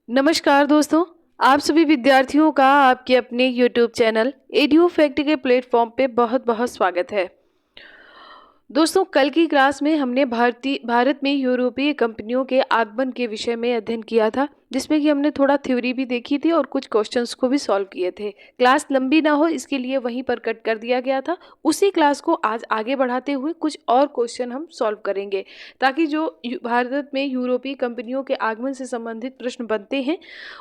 नमस्कार दोस्तों। आप सभी विद्यार्थियों का आपके अपने यूट्यूब चैनल एडू फैक्ट के प्लेटफॉर्म पे बहुत बहुत स्वागत है। दोस्तों, कल की क्लास में हमने भारत में यूरोपीय कंपनियों के आगमन के विषय में अध्ययन किया था, जिसमें कि हमने थोड़ा थ्योरी भी देखी थी और कुछ क्वेश्चंस को भी सॉल्व किए थे। क्लास लंबी ना हो इसके लिए वहीं पर कट कर दिया गया था। उसी क्लास को आज आगे बढ़ाते हुए कुछ और क्वेश्चन हम सॉल्व करेंगे, ताकि जो भारत में यूरोपीय कंपनियों के आगमन से संबंधित प्रश्न बनते हैं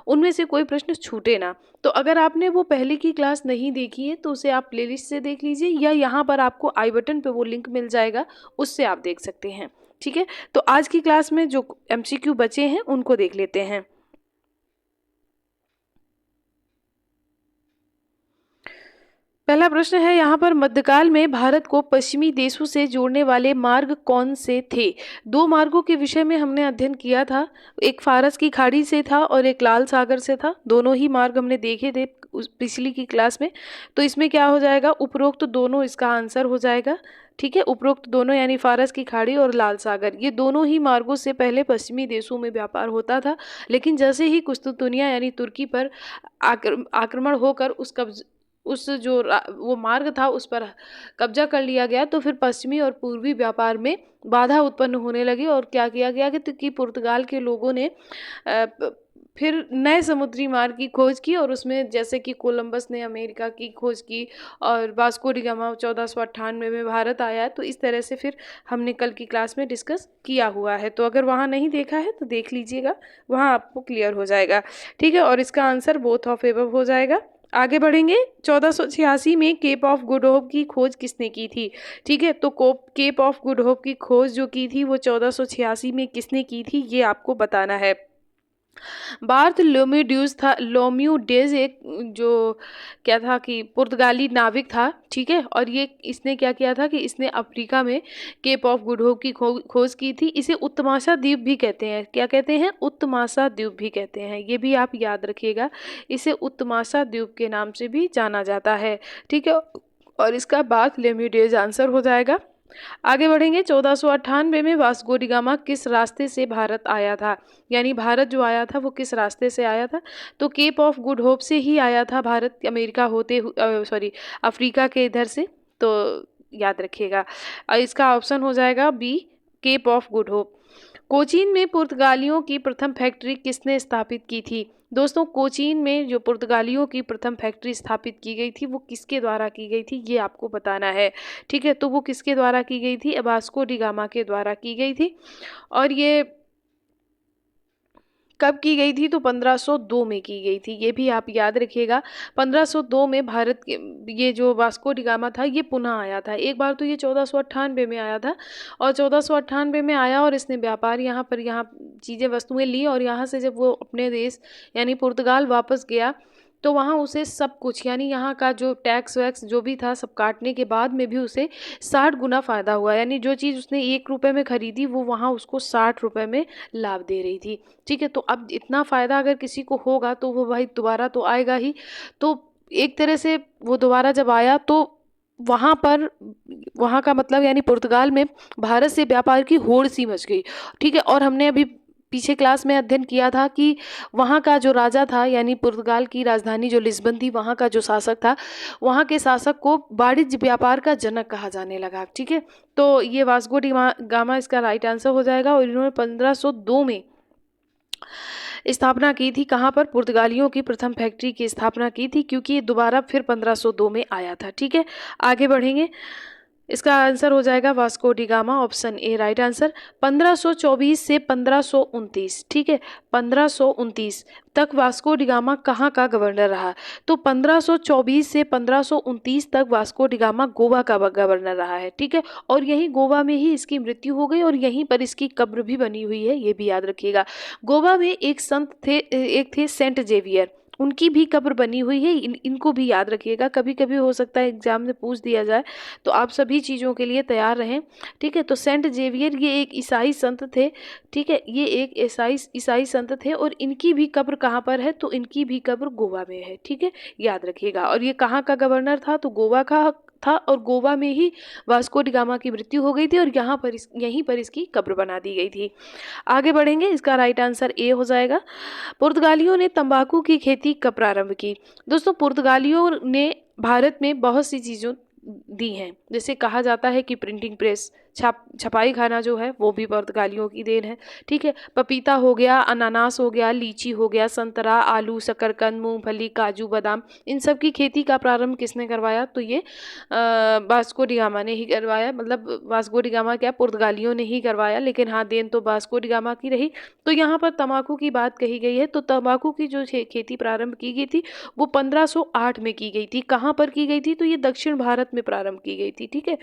उनमें से कोई प्रश्न छूटे ना। तो अगर आपने वो पहले की क्लास नहीं देखी है तो उसे आप प्लेलिस्ट से देख लीजिए, या यहाँ पर आपको आई बटन पे वो लिंक मिल जाएगा, उससे आप देख सकते हैं। ठीक है, तो आज की क्लास में जो एमसीक्यू बचे हैं उनको देख लेते हैं। पहला प्रश्न है यहाँ पर, मध्यकाल में भारत को पश्चिमी देशों से जोड़ने वाले मार्ग कौन से थे? दो मार्गों के विषय में हमने अध्ययन किया था, एक फारस की खाड़ी से था और एक लाल सागर से था। दोनों ही मार्ग हमने देखे थे पिछली की क्लास में। तो इसमें क्या हो जाएगा, उपरोक्त दोनों इसका आंसर हो जाएगा। ठीक है, उपरोक्त दोनों यानी फारस की खाड़ी और लाल सागर, ये दोनों ही मार्गों से पहले पश्चिमी देशों में व्यापार होता था। लेकिन जैसे ही कुस्तुतुनिया यानी तुर्की पर आक्रमण होकर उस जो वो मार्ग था उस पर कब्जा कर लिया गया, तो फिर पश्चिमी और पूर्वी व्यापार में बाधा उत्पन्न होने लगी। और क्या किया गया कि पुर्तगाल के लोगों ने फिर नए समुद्री मार्ग की खोज की, और उसमें जैसे कि कोलंबस ने अमेरिका की खोज की और वास्को डी गामा 1498 में भारत आया। तो इस तरह से फिर हमने कल की क्लास में डिस्कस किया हुआ है। तो अगर वहाँ नहीं देखा है तो देख लीजिएगा, वहाँ आपको क्लियर हो जाएगा। ठीक है, और इसका आंसर बोथ ऑफ एबव हो जाएगा। आगे बढ़ेंगे। 1486 में केप ऑफ गुड होप की खोज किसने की थी? ठीक है, तो केप ऑफ गुड होप की खोज जो की थी वो 1486 में किसने की थी, ये आपको बताना है। लोम्यूडेज एक जो क्या था कि पुर्तगाली नाविक था। ठीक है, और ये इसने क्या किया था कि इसने अफ्रीका में केप ऑफ गुड होप की खोज की थी। इसे उत्तमाशा द्वीप भी कहते हैं। क्या कहते हैं? उत्तमाशा द्वीप भी कहते हैं। ये भी आप याद रखिएगा, इसे उत्तमाशा द्वीप के नाम से भी जाना जाता है। ठीक है, और इसका बार्थलोम्यूडेज आंसर हो जाएगा। आगे बढ़ेंगे। 1498 में वास्को डी गामा किस रास्ते से भारत आया था? यानी भारत जो आया था वो किस रास्ते से आया था? तो केप ऑफ गुड होप से ही आया था भारत, अमेरिका होते अफ्रीका के इधर से। तो याद रखिएगा, इसका ऑप्शन हो जाएगा B, Cape of Good Hope. Cochin में पुर्तगालियों की प्रथम फैक्ट्री किसने स्थापित की थी? दोस्तों, कोचीन में जो पुर्तगालियों की प्रथम फैक्ट्री स्थापित की गई थी वो किसके द्वारा की गई थी, ये आपको बताना है। ठीक है, तो वो किसके द्वारा की गई थी? वास्को डी गामा के द्वारा की गई थी। और ये कब की गई थी? तो 1502 में की गई थी। ये भी आप याद रखिएगा। 1502 में भारत के ये जो वास्को डी गामा था ये पुनः आया था। एक बार तो ये 1498 में आया था, और 1498 में आया और इसने व्यापार यहाँ चीज़ें वस्तुएं ली, और यहाँ से जब वो अपने देश यानी पुर्तगाल वापस गया तो वहाँ उसे सब कुछ यानी यहाँ का जो टैक्स वैक्स जो भी था सब काटने के बाद में भी उसे 60 गुना फ़ायदा हुआ। यानी जो चीज़ उसने 1 रुपये में खरीदी वो वहाँ उसको 60 रुपये में लाभ दे रही थी। ठीक है, तो अब इतना फ़ायदा अगर किसी को होगा तो वो भाई दोबारा तो आएगा ही। तो एक तरह से वो दोबारा जब आया तो वहाँ का मतलब यानी पुर्तगाल में भारत से व्यापार की होड़ सी मच गई। ठीक है, और हमने अभी पीछे क्लास में अध्ययन किया था कि वहाँ का जो राजा था यानी पुर्तगाल की राजधानी जो लिस्बन थी, वहाँ का जो शासक था, वहाँ के शासक को वाणिज्य व्यापार का जनक कहा जाने लगा। ठीक है, तो ये वास्को डी गामा इसका राइट आंसर हो जाएगा। और इन्होंने 1502 में स्थापना की थी। कहाँ पर? पुर्तगालियों की प्रथम फैक्ट्री की स्थापना की थी, क्योंकि ये दोबारा फिर 1502 में आया था। ठीक है, आगे बढ़ेंगे। इसका आंसर हो जाएगा Vasco D gamma, option A right answer. 1524 से 1529, ठीक है, 1529 तक वास्को डी गामा कहाँ का गवर्नर रहा? तो 1524 से 1529 तक वास्को डी गामा गोवा का गवर्नर रहा है। ठीक है, और यहीं गोवा में ही इसकी मृत्यु हो गई, और यहीं पर इसकी कब्र भी बनी हुई है, ये भी याद रखिएगा। गोवा में एक संत थे, एक थे सेंट जेवियर, उनकी भी कब्र बनी हुई है। इनको भी याद रखिएगा, कभी कभी हो सकता है एग्जाम में पूछ दिया जाए, तो आप सभी चीज़ों के लिए तैयार रहें। ठीक है, तो सेंट जेवियर ये एक ईसाई संत थे। ठीक है, ये एक ईसाई संत थे, और इनकी भी कब्र कहाँ पर है? तो इनकी भी कब्र गोवा में है। ठीक है, याद रखिएगा। और ये कहाँ का गवर्नर था? तो गोवा का था और गोवा में ही वास्को डी गामा की मृत्यु हो गई थी और यहीं पर इसकी कब्र बना दी गई थी। आगे बढ़ेंगे, इसका राइट आंसर ए हो जाएगा। पुर्तगालियों ने तंबाकू की खेती कब प्रारंभ की? दोस्तों, पुर्तगालियों ने भारत में बहुत सी चीज़ों दी हैं। जैसे कहा जाता है कि प्रिंटिंग प्रेस, छपाई खाना जो है वो भी पुर्तगालियों की देन है। ठीक है, पपीता हो गया, अनानास हो गया, लीची हो गया, संतरा, आलू, शकरकंद, मूंगफली, काजू, बादाम, इन सब की खेती का प्रारंभ किसने करवाया? तो ये वास्को डी गामा ने ही करवाया। मतलब वास्को डी गामा क्या, पुर्तगालियों ने ही करवाया, लेकिन हाँ, देन तो वास्को डी गामा की रही। तो यहाँ पर तंबाकू की बात कही गई है, तो तंबाकू की जो खेती प्रारंभ की गई थी वो 1508 में की गई थी। कहाँ पर की गई थी? तो ये दक्षिण भारत में प्रारंभ की गई थी। ठीक है,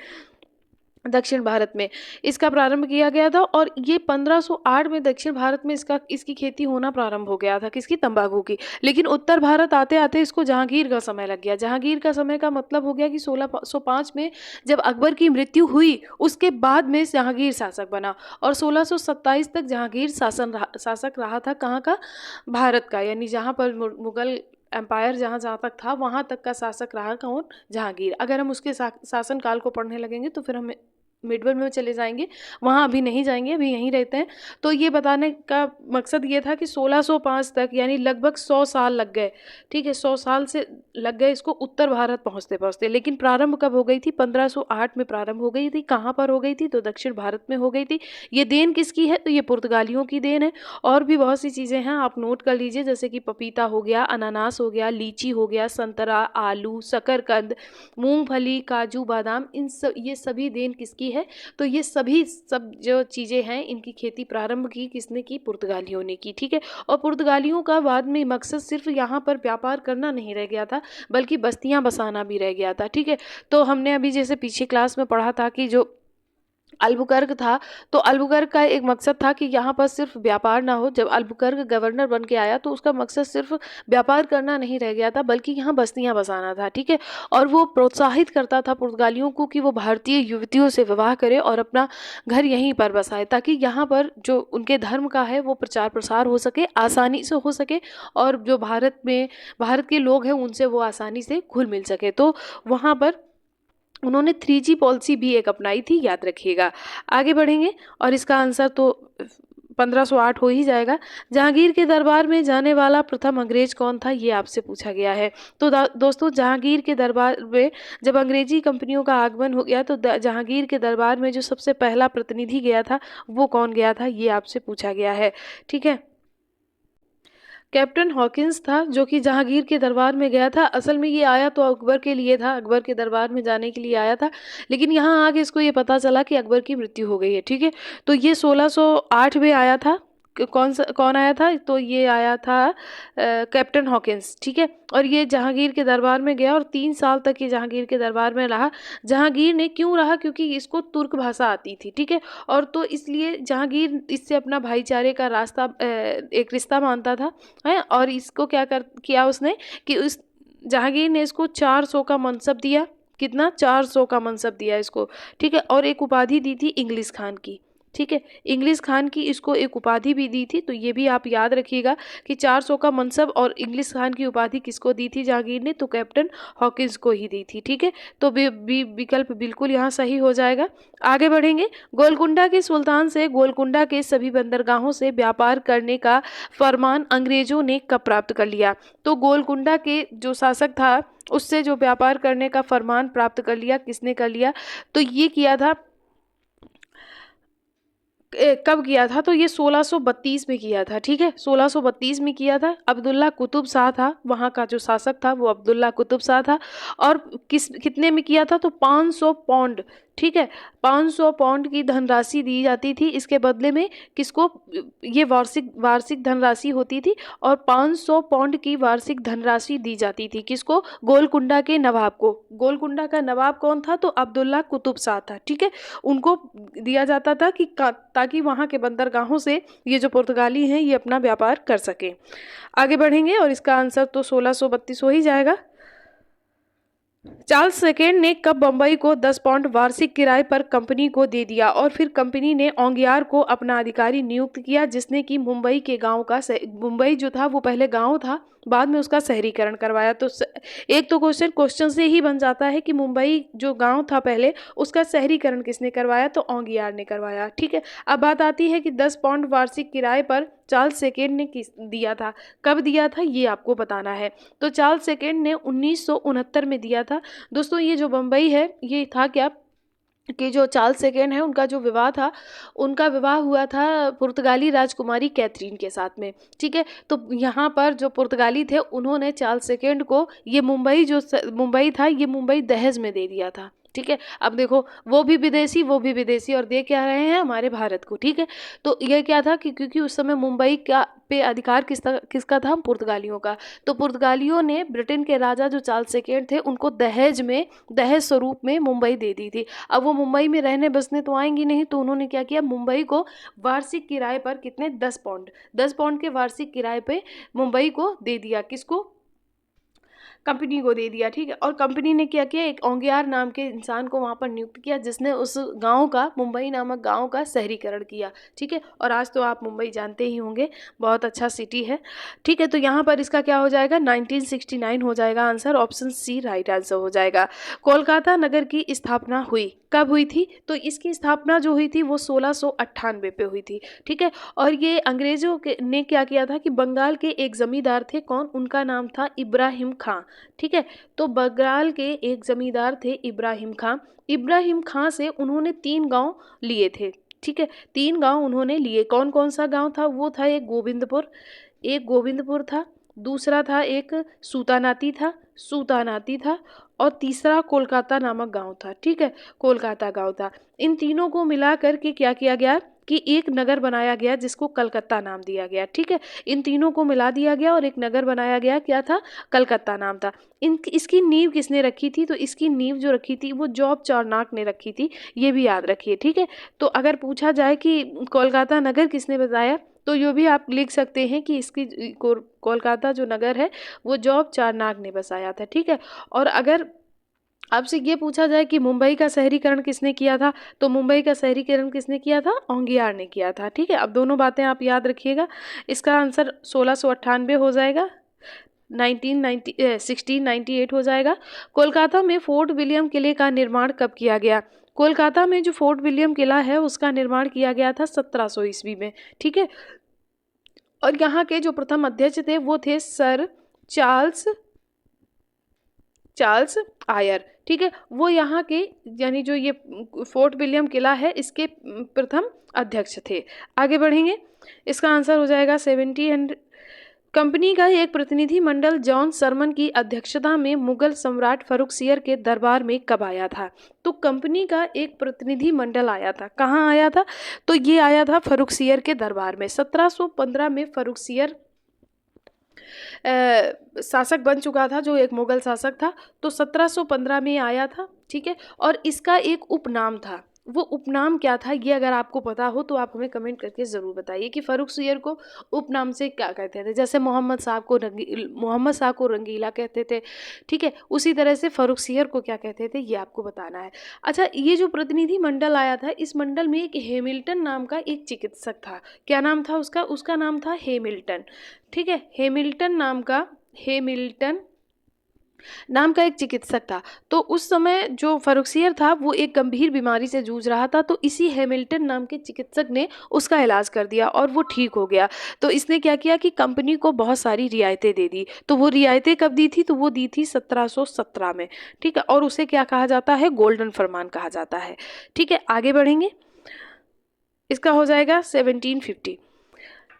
दक्षिण भारत में इसका प्रारंभ किया गया था और ये 1508 में दक्षिण भारत में इसकी खेती होना प्रारंभ हो गया था। किसकी? तंबाकू की। लेकिन उत्तर भारत आते आते इसको जहांगीर का समय लग गया। जहांगीर का समय का मतलब हो गया कि 1605 में जब अकबर की मृत्यु हुई उसके बाद में जहांगीर शासक बना और 1627 तक जहांगीर शासक रहा था। कहाँ का? भारत का। यानी जहाँ पर मुगल एम्पायर जहाँ तक था वहाँ तक का शासक रहा कौन? जहांगीर। अगर हम उसके शासन काल को पढ़ने लगेंगे तो फिर हमें मिडल में चले जाएंगे, वहाँ अभी नहीं जाएंगे, अभी यहीं रहते हैं। तो ये बताने का मकसद ये था कि 1605 तक यानी लगभग 100 साल लग गए। ठीक है, 100 साल से लग गए इसको उत्तर भारत पहुँचते पहुँचते। लेकिन प्रारंभ कब हो गई थी? 1508 में प्रारंभ हो गई थी। कहाँ पर हो गई थी? तो दक्षिण भारत में हो गई थी। ये देन किसकी है? तो ये पुर्तगालियों की देन है। और भी बहुत सी चीज़ें हैं, आप नोट कर लीजिए, जैसे कि पपीता हो गया, अनानास हो गया, लीची हो गया, संतरा, आलू, शकरकंद, मूंगफली, काजू, बादाम, ये सभी देन किसकी है? तो ये सब जो चीज़ें हैं इनकी खेती प्रारंभ की किसने की? पुर्तगालियों ने की। ठीक है, और पुर्तगालियों का बाद में मकसद सिर्फ यहाँ पर व्यापार करना नहीं रह गया था, बल्कि बस्तियाँ बसाना भी रह गया था। ठीक है, तो हमने अभी जैसे पीछे क्लास में पढ़ा था कि जो अल्बुकर्क था, तो अल्बुकर्क का एक मकसद था कि यहाँ पर सिर्फ व्यापार ना हो। जब अल्बुकर्क गवर्नर बन के आया तो उसका मकसद सिर्फ व्यापार करना नहीं रह गया था, बल्कि यहाँ बस्तियाँ बसाना था। ठीक है, और वो प्रोत्साहित करता था पुर्तगालियों को कि वो भारतीय युवतियों से विवाह करे और अपना घर यहीं पर बसाए, ताकि यहाँ पर जो उनके धर्म का है वो प्रचार प्रसार हो सके, आसानी से हो सके, और जो भारत के लोग हैं उनसे वो आसानी से घुल मिल सके। तो वहाँ पर उन्होंने 3G पॉलिसी भी एक अपनाई थी, याद रखिएगा। आगे बढ़ेंगे और इसका आंसर तो 1508 हो ही जाएगा। जहांगीर के दरबार में जाने वाला प्रथम अंग्रेज कौन था? ये आपसे पूछा गया है। तो दोस्तों, जहांगीर के दरबार में जब अंग्रेजी कंपनियों का आगमन हो गया तो जहांगीर के दरबार में जो सबसे पहला प्रतिनिधि गया था वो कौन गया था? ये आपसे पूछा गया है। ठीक है, कैप्टन हॉकिंस था जो कि जहांगीर के दरबार में गया था। असल में ये आया तो अकबर के लिए था, अकबर के दरबार में जाने के लिए आया था, लेकिन यहाँ आके इसको ये पता चला कि अकबर की मृत्यु हो गई है। ठीक है, तो ये 1608 में आया था। कौन आया था? तो ये आया था कैप्टन हॉकिंस। ठीक है, और ये जहांगीर के दरबार में गया और 3 साल तक ये जहांगीर के दरबार में रहा। जहांगीर ने क्यों रहा? क्योंकि इसको तुर्क भाषा आती थी। ठीक है, और तो इसलिए जहांगीर इससे अपना भाईचारे का एक रिश्ता मानता था है। और इसको किया उसने कि उस जहांगीर ने इसको 400 का मनसब दिया। कितना? 400 का मनसब दिया इसको। ठीक है, और एक उपाधि दी थी इंग्लिश खान की। ठीक है, इंग्लिश खान की इसको एक उपाधि भी दी थी। तो ये भी आप याद रखिएगा कि 400 का मनसब और इंग्लिश खान की उपाधि किसको दी थी जहांगीर ने? तो कैप्टन हॉकिंस को ही दी थी। ठीक है, तो विकल्प बिल्कुल यहाँ सही हो जाएगा। आगे बढ़ेंगे, गोलकुंडा के सुल्तान से गोलकुंडा के सभी बंदरगाहों से व्यापार करने का फरमान अंग्रेजों ने कब प्राप्त कर लिया? तो गोलकुंडा के जो शासक था उससे जो व्यापार करने का फरमान प्राप्त कर लिया, किसने कर लिया? तो ये किया था, कब किया था? तो ये 1632 में किया था। ठीक है, 1632 में किया था। अब्दुल्ला कुतुब शाह था वहाँ का जो शासक था, वो अब्दुल्ला कुतुब शाह था। और कितने में किया था? तो 500 पौंड। ठीक है, 500 पौंड की धनराशि दी जाती थी इसके बदले में। किसको? ये वार्षिक धनराशि होती थी और 500 पौंड की वार्षिक धनराशि दी जाती थी। किसको? गोलकुंडा के नवाब को। गोलकुंडा का नवाब कौन था? तो अब्दुल्ला कुतुब शाह था। ठीक है, उनको दिया जाता था कि ताकि वहाँ के बंदरगाहों से ये जो पुर्तगाली हैं ये अपना व्यापार कर सके। आगे बढ़ेंगे और इसका आंसर तो 1632 हो ही जाएगा। चार्ल्स सेकेंड ने कब बम्बई को 10 पाउंड वार्षिक किराए पर कंपनी को दे दिया और फिर कंपनी ने ओंगियार को अपना अधिकारी नियुक्त किया, जिसने कि मुंबई के गांव का मुंबई जो था वो पहले गांव था, बाद में उसका शहरीकरण करवाया। तो एक तो क्वेश्चन से ही बन जाता है कि मुंबई जो गांव था पहले उसका शहरीकरण किसने करवाया, तो ओंगियार ने करवाया। ठीक है, अब बात आती है कि 10 पाउंड वार्षिक किराए पर चार्ल्स सेकेंड ने किस दिया था, कब दिया था ये आपको बताना है। तो चार्ल्स सेकेंड ने 1969 में दिया था। दोस्तों ये जो बम्बई है ये था क्या कि जो चार्ल्स सेकेंड है उनका जो विवाह था, उनका विवाह हुआ था पुर्तगाली राजकुमारी कैथरीन के साथ में। ठीक है, तो यहाँ पर जो पुर्तगाली थे उन्होंने चार्ल्स सेकेंड को ये मुंबई जो मुंबई था ये मुंबई दहेज में दे दिया था। ठीक है, अब देखो वो भी विदेशी और दे क्या रहे हैं हमारे भारत को। ठीक है, तो ये क्या था कि क्योंकि उस समय मुंबई का पे अधिकार किसका था, पुर्तगालियों का। तो पुर्तगालियों ने ब्रिटेन के राजा जो चार्ल्स सेकेंड थे उनको दहेज स्वरूप में मुंबई दे दी थी। अब वो मुंबई में रहने बसने तो आएंगी नहीं, तो उन्होंने क्या किया, मुंबई को वार्षिक किराए पर कितने 10 पाउंड के वार्षिक किराए पे मुंबई को दे दिया, किसको, कंपनी को दे दिया। ठीक है, और कंपनी ने क्या किया, एक ओंगियार नाम के इंसान को वहाँ पर नियुक्त किया जिसने उस गांव का, मुंबई नामक गांव का शहरीकरण किया। ठीक है, और आज तो आप मुंबई जानते ही होंगे, बहुत अच्छा सिटी है। ठीक है, तो यहाँ पर इसका क्या हो जाएगा, 1969 हो जाएगा answer, option C right answer हो जाएगा। कोलकाता नगर की स्थापना हुई, कब हुई थी, तो इसकी स्थापना जो हुई थी वो 1698 पे हुई थी। ठीक है, और ये अंग्रेजों के ने क्या किया था कि बंगाल के एक जमींदार थे, कौन, उनका नाम था इब्राहिम खां। ठीक है, तो बंगाल के एक जमींदार थे इब्राहिम खां। इब्राहिम खां से उन्होंने 3 गांव लिए थे। ठीक है, 3 गांव उन्होंने लिए, कौन कौन सा गांव था, वो था एक गोविंदपुर था, दूसरा था एक सूतानाती था, और तीसरा कोलकाता नामक गांव था। ठीक है, कोलकाता गांव था। इन तीनों को मिला करके क्या किया गया कि एक नगर बनाया गया जिसको कलकत्ता नाम दिया गया। ठीक है, इन तीनों को मिला दिया गया और एक नगर बनाया गया, क्या था, कलकत्ता नाम था। इसकी नींव किसने रखी थी, तो इसकी नींव जो रखी थी वो जॉब चार्नक ने रखी थी, ये भी याद रखिए। ठीक है, तो अगर पूछा जाए कि कोलकाता नगर किसने बताया, तो ये भी आप लिख सकते हैं कि इसकी कोलकाता जो नगर है वो जॉब चार्नक ने बसाया था। ठीक है, और अगर आपसे ये पूछा जाए कि मुंबई का शहरीकरण किसने किया था, तो मुंबई का शहरीकरण किसने किया था, ओंगियार ने किया था। ठीक है, अब दोनों बातें आप याद रखिएगा। इसका आंसर 1698 हो जाएगा, 1698 हो जाएगा। कोलकाता में फोर्ट विलियम किले का निर्माण कब किया गया, कोलकाता में जो फोर्ट विलियम किला है उसका निर्माण किया गया था 1700 ईस्वी में। ठीक है, और यहाँ के जो प्रथम अध्यक्ष थे वो थे सर चार्ल्स आयर। ठीक है, वो यहाँ के, यानी जो ये फोर्ट विलियम किला है इसके प्रथम अध्यक्ष थे। आगे बढ़ेंगे, इसका आंसर हो जाएगा 70। कंपनी का एक प्रतिनिधि मंडल जॉन सरमन की अध्यक्षता में मुगल सम्राट फर्रुखसियर के दरबार में कब आया था, तो कंपनी का एक प्रतिनिधि मंडल आया था, कहाँ आया था, तो ये आया था फर्रुखसियर के दरबार में। 1715 में फर्रुखसियर शासक बन चुका था, जो एक मुगल शासक था, तो 1715 में आया था। ठीक है, और इसका एक उपनाम था, वो उपनाम क्या था, ये अगर आपको पता हो तो आप हमें कमेंट करके ज़रूर बताइए कि फर्रुखसियर को उपनाम से क्या कहते थे। जैसे मोहम्मद शाह को रंगीला कहते थे। ठीक है, उसी तरह से फर्रुखसियर को क्या कहते थे, ये आपको बताना है। अच्छा, ये जो प्रतिनिधि मंडल आया था, इस मंडल में एक हेमिल्टन नाम का एक चिकित्सक था, क्या नाम था उसका नाम था हेमिल्टन। ठीक है, हेमिल्टन नाम का एक चिकित्सक था। तो उस समय जो फर्रुखसियर था वो एक गंभीर बीमारी से जूझ रहा था, तो इसी हेमिल्टन नाम के चिकित्सक ने उसका इलाज कर दिया और वो ठीक हो गया। तो इसने क्या किया कि कंपनी को बहुत सारी रियायतें दे दी। तो वो रियायतें कब दी थी, तो वो दी थी 1717 में। ठीक है, और उसे क्या कहा जाता है, गोल्डन फरमान कहा जाता है। ठीक है, आगे बढ़ेंगे, इसका हो जाएगा 1750।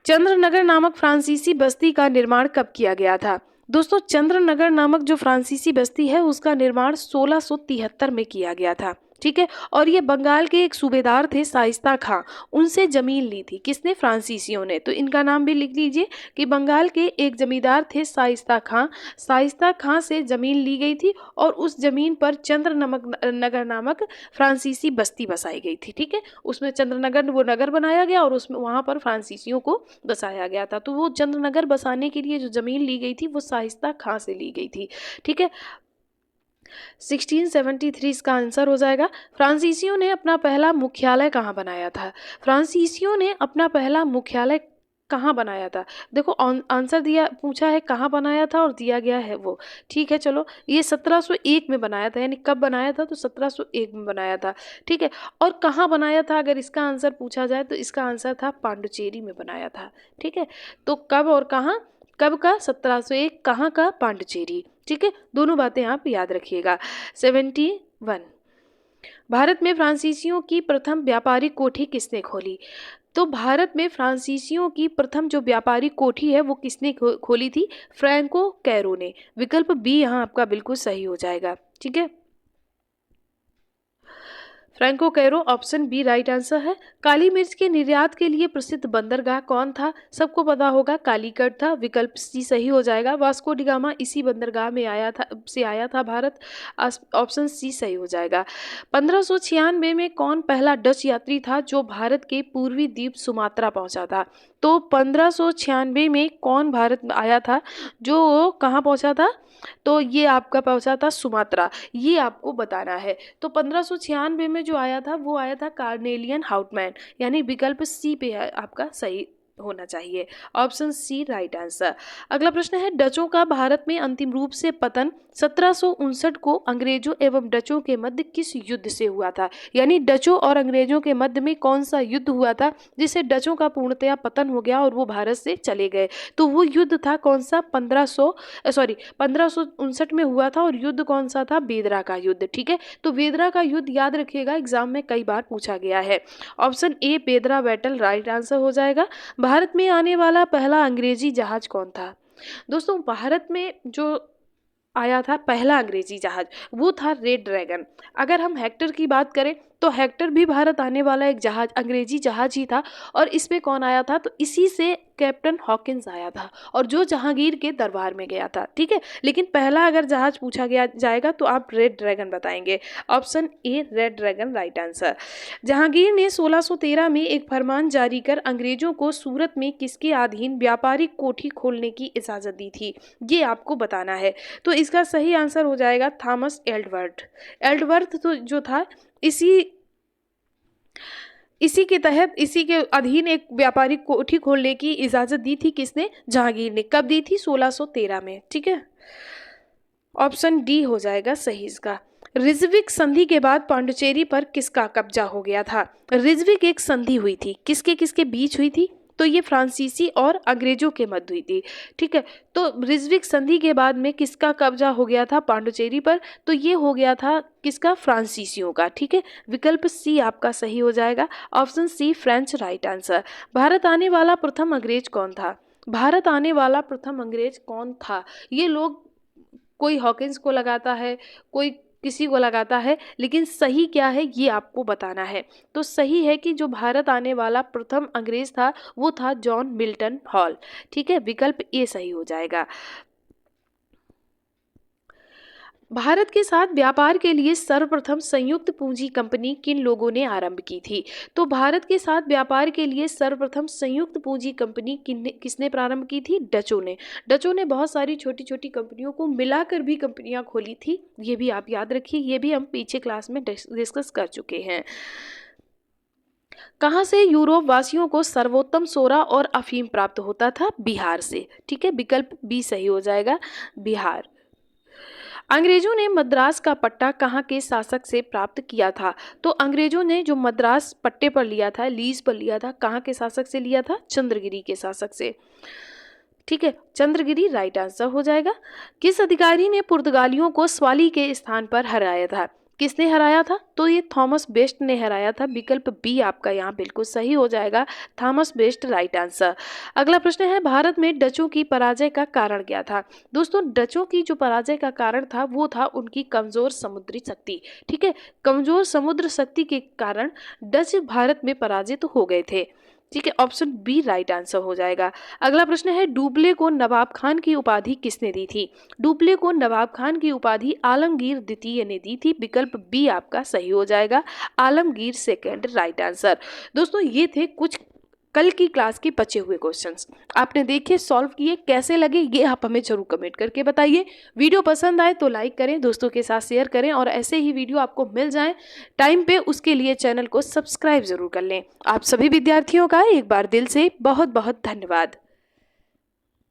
चंद्रनगर नामक फ्रांसीसी बस्ती का निर्माण कब किया गया था, दोस्तों चंद्रनगर नामक जो फ्रांसीसी बस्ती है उसका निर्माण 1673 में किया गया था। ठीक है, और ये बंगाल के एक सूबेदार थे शाइस्ता खां, उनसे जमीन ली थी, किसने, फ्रांसीसियों ने। तो इनका नाम भी लिख लीजिए कि बंगाल के एक जमींदार थे शाइस्ता खां से जमीन ली गई थी और उस जमीन पर नगर नामक फ्रांसीसी बस्ती बसाई गई थी। ठीक है, उसमें चंद्रनगर वो नगर बनाया गया और उसमें वहाँ पर फ्रांसीसियों को बसाया गया था। तो वो चंद्रनगर बसाने के लिए जो जमीन ली गई थी वो शाइस्ता खां से ली गई थी। ठीक है, 1673 इसका आंसर हो जाएगा। फ्रांसीसियों ने अपना पहला मुख्यालय कहाँ बनाया था? फ्रांसीसियों ने अपना पहला मुख्यालय कहाँ बनाया था? देखो आंसर दिया, पूछा है कहाँ बनाया था और दिया गया है वो। ठीक है, चलो ये 1701 में बनाया था, यानी कब बनाया था? तो 1701 में बनाया था। ठीक है, और कहाँ बनाया था अगर इसका आंसर पूछा जाए तो इसका आंसर था पांडुचेरी में बनाया था। ठीक है, तो कब और कहाँ? कब का? 1701, कहाँ का? पांडुचेरी। ठीक है, दोनों बातें आप याद रखिएगा। 71, भारत में फ्रांसीसियों की प्रथम व्यापारिक कोठी किसने खोली? तो भारत में फ्रांसीसियों की प्रथम जो व्यापारिक कोठी है वो किसने खोली थी? फ्रैंको कैरो ने। विकल्प बी यहाँ आपका बिल्कुल सही हो जाएगा। ठीक है, Franco Caro, option B right answer है। काली मिर्च के निर्यात के लिए प्रसिद्ध बंदरगाह कौन था? सबको पता होगा, कालीकट था। विकल्प सी सही हो जाएगा। वास्को डी गामा इसी बंदरगाह में आया था भारत। ऑप्शन सी सही हो जाएगा। 1596 में कौन पहला डच यात्री था जो भारत के पूर्वी द्वीप सुमात्रा पहुंचा था? तो 1596 में कौन भारत में आया था जो कहाँ पहुंचा था? तो ये आपका पहुंचा था सुमात्रा, ये आपको बताना है। तो 1596 में जो आया था वो आया था कार्नेलियन हाउटमैन, यानी विकल्प सी पे है आपका सही होना चाहिए। Option C right answer. अगला प्रश्न है, डचों का भारत में अंतिम रूप से पतन 1759 को अंग्रेजों एवं डचों के मध्य किस युद्ध से हुआ था? यानी डचों और अंग्रेजों के मध्य में कौन सा युद्ध हुआ था जिससे डचों का पूर्णतया पतन हो गया और वो भारत से चले गए? तो वो युद्ध था कौन सा? 1559 में हुआ था, और युद्ध कौन सा था? बेदरा का युद्ध। ठीक है, तो बेदरा का युद्ध याद रखिएगा, एग्जाम में कई बार पूछा गया है। ऑप्शन ए बेदरा बैटल राइट आंसर हो जाएगा। भारत में आने वाला पहला अंग्रेजी जहाज कौन था? दोस्तों, भारत में जो आया था पहला अंग्रेजी जहाज वो था रेड ड्रैगन। अगर हम हेक्टर की बात करें तो हेक्टर भी भारत आने वाला एक जहाज, अंग्रेजी जहाज ही था। और इसमें कौन आया था? तो इसी से कैप्टन हॉकिंस आया था, और जो जहांगीर के दरबार में गया था। ठीक है, लेकिन पहला अगर जहाज पूछा गया जाएगा तो आप रेड ड्रैगन बताएंगे। Option A red dragon right answer. Jahangir ने 1613 में एक फरमान जारी कर अंग्रेजों को सूरत में किसके अधीन व्यापारिक कोठी खोलने की इजाजत दी थी? ये आपको बताना है। तो इसका सही आंसर हो जाएगा थॉमस एल्डवर्थ। एल्डवर्थ तो जो था इसी के तहत, इसी के अधीन एक व्यापारिक कोठी खोलने की इजाजत दी थी। किसने? जहांगीर ने। कब दी थी? 1613 में। ठीक है, ऑप्शन डी हो जाएगा सही इसका। रिजविक संधि के बाद पांडुचेरी पर किसका कब्जा हो गया था? रिजविक एक संधि हुई थी, किसके किसके बीच हुई थी? तो ये फ्रांसीसी और अंग्रेजों के मध्य हुई थी। ठीक है, तो रिजविक संधि के बाद में किसका कब्जा हो गया था पांडुचेरी पर? तो ये हो गया था किसका? फ्रांसीसियों का। ठीक है, विकल्प सी आपका सही हो जाएगा। Option C French right answer. Bharat आने वाला प्रथम अंग्रेज कौन था? भारत आने वाला प्रथम अंग्रेज कौन था? ये लोग, कोई हॉकिंस को लगाता है, कोई किसी को लगाता है, लेकिन सही क्या है ये आपको बताना है। तो सही है कि जो भारत आने वाला प्रथम अंग्रेज था वो था जॉन मिल्टन हॉल। ठीक है, विकल्प ए सही हो जाएगा। भारत के साथ व्यापार के लिए सर्वप्रथम संयुक्त पूंजी कंपनी किन लोगों ने आरंभ की थी? तो भारत के साथ व्यापार के लिए सर्वप्रथम संयुक्त पूंजी कंपनी किसने प्रारंभ की थी? डचों ने। डचों ने बहुत सारी छोटी छोटी कंपनियों को मिलाकर भी कंपनियां खोली थी। ये भी आप याद रखिए, ये भी हम पीछे क्लास में डिस्कस कर चुके हैं। कहाँ से यूरोप वासियों को सर्वोत्तम सोरा और अफीम प्राप्त होता था? बिहार से। ठीक है, विकल्प बी सही हो जाएगा, बिहार। अंग्रेजों ने मद्रास का पट्टा कहाँ के शासक से प्राप्त किया था? तो अंग्रेजों ने जो मद्रास पट्टे पर लिया था, लीज पर लिया था, कहाँ के शासक से लिया था? चंद्रगिरी के शासक से। ठीक है, चंद्रगिरी राइट आंसर हो जाएगा। किस अधिकारी ने पुर्तगालियों को स्वाली के स्थान पर हराया था? किसने हराया था? तो ये थॉमस बेस्ट ने हराया था। विकल्प बी आपका यहाँ बिल्कुल सही हो जाएगा, थॉमस बेस्ट राइट आंसर। अगला प्रश्न है, भारत में डचों की पराजय का कारण क्या था? दोस्तों, डचों की जो पराजय का कारण था वो था उनकी कमजोर समुद्री शक्ति। ठीक है, कमजोर समुद्र शक्ति के कारण डच भारत में पराजित हो गए थे। ठीक है, ऑप्शन बी राइट आंसर हो जाएगा। अगला प्रश्न है, डुप्ले को नवाब खान की उपाधि किसने दी थी? डुप्ले को नवाब खान की उपाधि आलमगीर द्वितीय ने दी थी। विकल्प बी आपका सही हो जाएगा, आलमगीर सेकंड राइट आंसर। दोस्तों, ये थे कुछ कल की क्लास के बचे हुए क्वेश्चंस आपने देखे, सॉल्व किए, कैसे लगे ये आप हमें जरूर कमेंट करके बताइए। वीडियो पसंद आए तो लाइक करें, दोस्तों के साथ शेयर करें और ऐसे ही वीडियो आपको मिल जाए टाइम पे उसके लिए चैनल को सब्सक्राइब जरूर कर लें। आप सभी विद्यार्थियों का एक बार दिल से बहुत बहुत धन्यवाद।